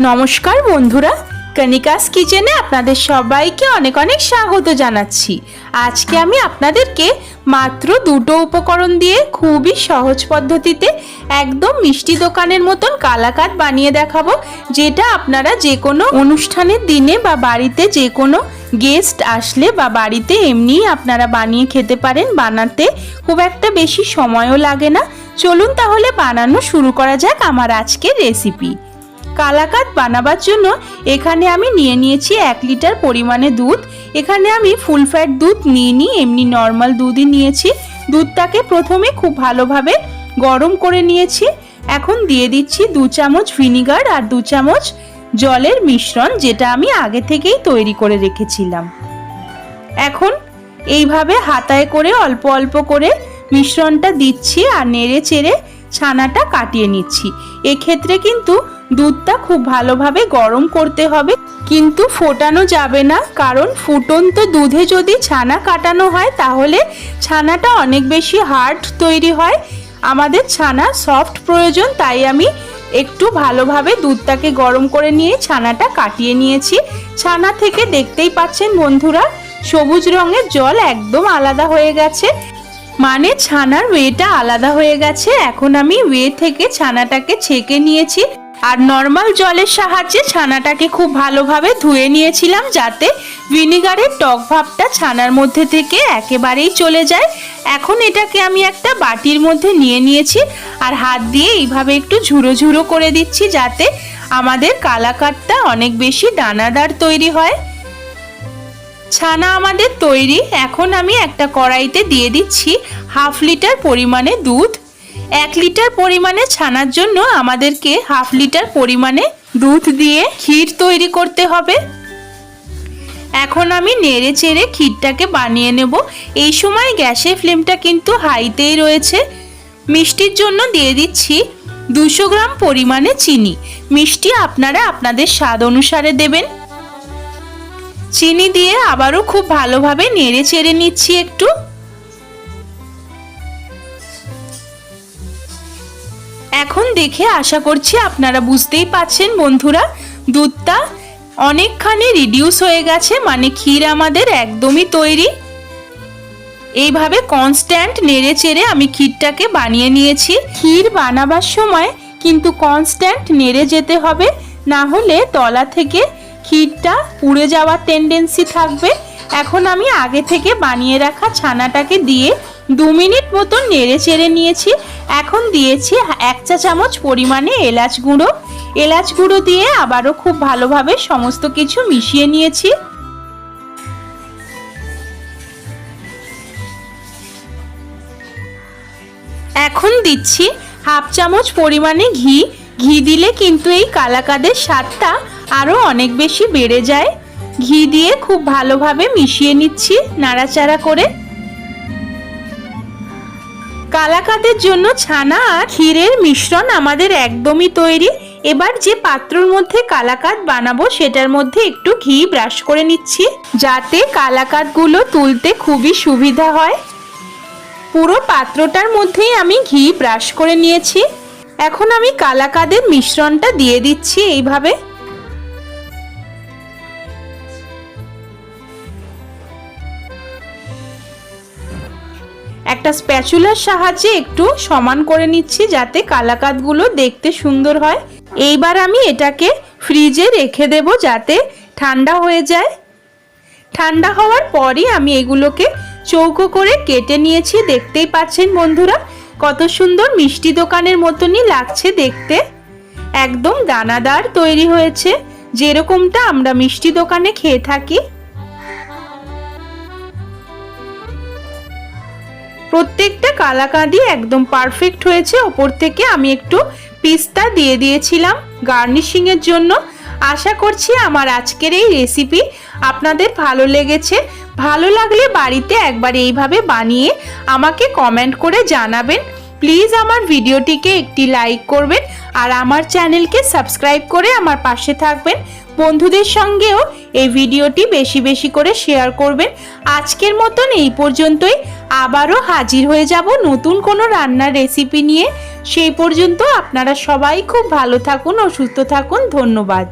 নমস্কার বন্ধুরা, কণিকাস কিচেনে আপনাদের সবাইকে অনেক অনেক স্বাগত জানাচ্ছি। আজকে আমি আপনাদেরকে মাত্র দুটো উপকরণ দিয়ে খুবই সহজ পদ্ধতিতে একদম মিষ্টি দোকানের মতন কালাকাঁদ বানিয়ে দেখাবো, যেটা আপনারা যে কোনো অনুষ্ঠানের দিনে বা বাড়িতে যে কোনো গেস্ট আসলে বা বাড়িতে এমনিই আপনারা বানিয়ে খেতে পারেন। বানাতে খুব একটা বেশি সময়ও লাগে না। চলুন তাহলে বানানো শুরু করা যাক আমার আজকের রেসিপি। কালাকাঁদ বানাবার জন্য এখানে আমি নিয়ে নিয়েছি 1 লিটার পরিমাণে দুধ। এখানে আমি ফুল ফ্যাট দুধ নিইনি, এমনি নর্মাল দুধই নিয়েছি। দুধটাকে প্রথমে খুব ভালোভাবে গরম করে নিয়েছি। এখন দিয়ে দিচ্ছি 2 চামচ ভিনিগার আর 2 চামচ জলের মিশ্রণ, যেটা আমি আগে থেকেই তৈরি করে রেখেছিলাম। এখন এইভাবে হাতায় করে অল্প অল্প করে মিশ্রণটা দিচ্ছি আর নেড়ে চেড়ে ছানাটা কাটিয়ে নিচ্ছি। এক্ষেত্রে কিন্তু দুধটা খুব ভালোভাবে গরম করতে হবে, কিন্তু ফোটানো যাবে না, কারণ ফুটন্ত দুধে যদি ছানা কাটানো হয় তাহলে ছানাটা অনেক বেশি হার্ড তৈরি হয়। আমাদের ছানা সফট প্রয়োজন, তাই আমি একটু ভালোভাবে দুধটাকে গরম করে নিয়ে ছানাটা কাটিয়ে নিয়েছি। ছানা থেকে দেখতেই পাচ্ছেন বন্ধুরা, সবুজ রঙের জল একদম আলাদা হয়ে গেছে, মানে ছানার ওয়েটা আলাদা হয়ে গেছে। এখন আমি ওয়ে থেকে ছানাটাকে ছেঁকে নিয়েছি আর নর্মাল জলের সাহায্যে ছানাটাকে খুব ভালোভাবে ধুয়ে নিয়েছিলাম, যাতে ভিনিগারের টক ভাবটা ছানার মধ্যে থেকে একেবারেই চলে যায়। এখন এটাকে আমি একটা বাটির মধ্যে নিয়ে নিয়েছি আর হাত দিয়ে এইভাবে একটু ঝুরো ঝুরো করে দিচ্ছি, যাতে আমাদের কালাকাঁদটা অনেক বেশি দানাদার তৈরি হয়। ছানা আমাদের তৈরি। এখন আমি একটা কড়াইতে দিয়ে দিচ্ছি 1/2 লিটার পরিমাণে দুধ। 1 লিটার পরিমাণে ছানার জন্য আমাদেরকে 1/2 লিটার পরিমাণে দুধ দিয়ে ক্ষীর তৈরি করতে হবে। এখন আমি নেড়ে চেড়ে ক্ষীরটাকে বানিয়ে নেব। এই সময় গ্যাসের ফ্লেমটা কিন্তু হাইতেই রয়েছে। মিষ্টির জন্য দিয়ে দিচ্ছি 200 গ্রাম পরিমাণে চিনি। মিষ্টি আপনারা আপনাদের স্বাদ অনুসারে দেবেন। চিনি দিয়ে আবারও খুব ভালোভাবে নেড়ে চেড়ে নিচ্ছি একটু। এখন দেখে আশা করছি আপনারা বুঝতেই পাচ্ছেন বন্ধুরা, দুধটা অনেকখানি রিডিউস হয়ে গেছে, মানে ক্ষীর আমাদের একদমই তৈরি। এইভাবে কনস্ট্যান্ট নেড়ে চেড়ে আমি ক্ষীরটাকে বানিয়ে নিয়েছি। ক্ষীর বানাবার সময় কিন্তু কনস্ট্যান্ট নেড়ে যেতে হবে, না হলে তলা থেকে ক্ষীরটা পুড়ে যাওয়ার টেন্ডেন্সি থাকবে। এখন আমি আগে থেকে বানিয়ে রাখা ছানাটাকে দিয়ে 2 মিনিট মতো নেড়ে চেড়ে নিয়েছি। এখন দিয়েছি 1 চা চামচ পরিমাণে এলাচ গুঁড়ো। এলাচ গুঁড়ো দিয়ে আবারও খুব ভালোভাবে সমস্ত কিছু মিশিয়ে নিয়েছি। এখন দিচ্ছি 1/2 চামচ পরিমাণে ঘি। ঘি দিলে কিন্তু এই কালাকাঁদের স্বাদটা আরও অনেক বেশি বেড়ে যায়। ঘি দিয়ে খুব ভালোভাবে মিশিয়ে নিচ্ছি নাড়াচাড়া করে। কালাকাঁদের জন্য ছানা আর ক্ষীরের মিশ্রণ আমাদের একদমই তৈরি। এবার যে পাত্রর মধ্যে কালাকাঁদ বানাবো সেটার মধ্যে একটু ঘি ব্রাশ করে নিচ্ছি, যাতে কালাকাঁদগুলো তুলতে খুবই সুবিধা হয়। পুরো পাত্রটার মধ্যেই আমি ঘি ব্রাশ করে নিয়েছি। এখন আমি কালাকাঁদের মিশ্রণটা দিয়ে দিচ্ছি এইভাবে। একটা স্প্যাচুলার সাহায্যে একটু সমান করে নিচ্ছি, যাতে কালাকাঁদগুলো দেখতে সুন্দর হয়। এইবার আমি এটাকে ফ্রিজে রেখে দেব, যাতে ঠান্ডা হয়ে যায়। ঠান্ডা হওয়ার পরই আমি এগুলোকে চৌকো করে কেটে নিয়েছি। দেখতেই পাচ্ছেন বন্ধুরা, কত সুন্দর মিষ্টি দোকানের মতনই লাগছে দেখতে। একদম দানাদার তৈরি হয়েছে, যেরকমটা আমরা মিষ্টি দোকানে খেয়ে থাকি। প্রত্যেকটা কালাকাঁদই একদম পারফেক্ট হয়েছে। ওপর থেকে আমি একটু পিস্তা দিয়ে দিয়েছিলাম গার্নিশিং এর জন্য। আশা করছি আমার আজকের এই রেসিপি আপনাদের ভালো লেগেছে। ভালো লাগলে বাড়িতে একবার এইভাবে বানিয়ে আমাকে কমেন্ট করে জানাবেন। প্লিজ আমার ভিডিওটিকে একটি লাইক করবেন আর আমার চ্যানেলকে সাবস্ক্রাইব করে আমার পাশে থাকবেন। বন্ধুদের সঙ্গেও এই ভিডিওটি বেশি বেশি করে শেয়ার করবেন। আজকের মতন এই পর্যন্তই। আবারও হাজির হয়ে যাব নতুন কোনো রান্নার রেসিপি নিয়ে। সেই পর্যন্ত আপনারা সবাই খুব ভালো থাকুন ও সুস্থ থাকুন। ধন্যবাদ।